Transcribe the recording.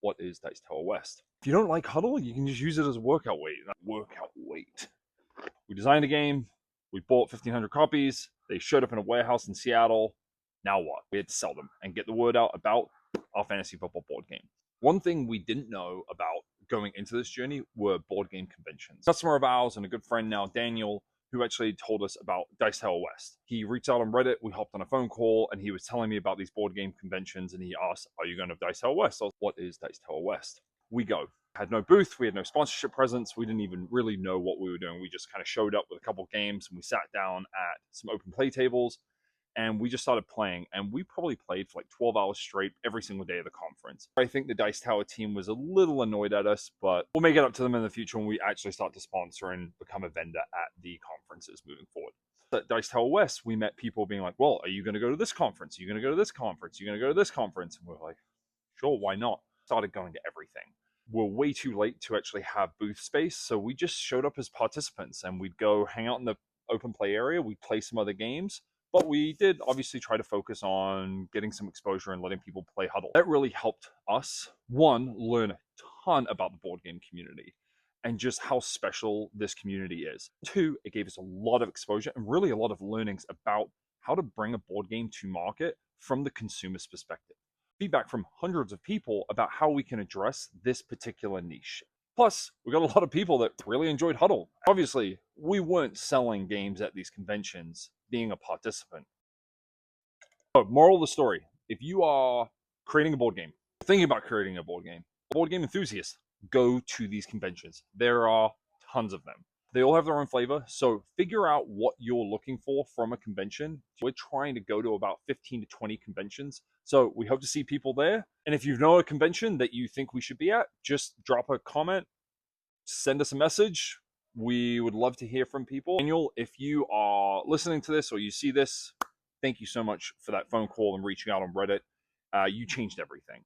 what is Dice Tower West? If you don't like Huddle, you can just use it as a workout weight. Workout weight. We designed a game. We bought 1,500 copies. They showed up in a warehouse in Seattle. Now what? We had to sell them and get the word out about our fantasy football board game. One thing we didn't know about going into this journey were board game conventions. A customer of ours and a good friend now, Daniel, who actually told us about Dice Tower West. He reached out on Reddit, we hopped on a phone call, and he was telling me about these board game conventions, and he asked, are you going to Dice Tower West? I was, what is Dice Tower West? We go. Had no booth, we had no sponsorship presence, we didn't even really know what we were doing. We just kind of showed up with a couple games, and we sat down at some open play tables, and we just started playing, and we probably played for like 12 hours straight every single day of the conference. I think the Dice Tower team was a little annoyed at us, but we'll make it up to them in the future when we actually start to sponsor and become a vendor at the conferences moving forward. At Dice Tower West, we met people being like, well, are you going to go to this conference? Are you going to go to this conference? Are you going to go to this conference? And we're like, sure, why not? Started going to everything. We're way too late to actually have booth space, so we just showed up as participants, and we'd go hang out in the open play area. We'd play some other games. But we did obviously try to focus on getting some exposure and letting people play Huddle. That really helped us, one, learn a ton about the board game community and just how special this community is. Two, it gave us a lot of exposure and really a lot of learnings about how to bring a board game to market from the consumer's perspective. Feedback from hundreds of people about how we can address this particular niche. Plus, we got a lot of people that really enjoyed Huddle. Obviously, we weren't selling games at these conventions, being a participant. So, moral of the story, if you are creating a board game, thinking about creating a board game enthusiast, go to these conventions. There are tons of them. They all have their own flavor, so figure out what you're looking for from a convention. We're trying to go to about 15 to 20 conventions, so we hope to see people there. And if you know a convention that you think we should be at, just drop a comment, send us a message. We would love to hear from people. Daniel, if you are listening to this or you see this, thank you so much for that phone call and reaching out on Reddit. You changed everything.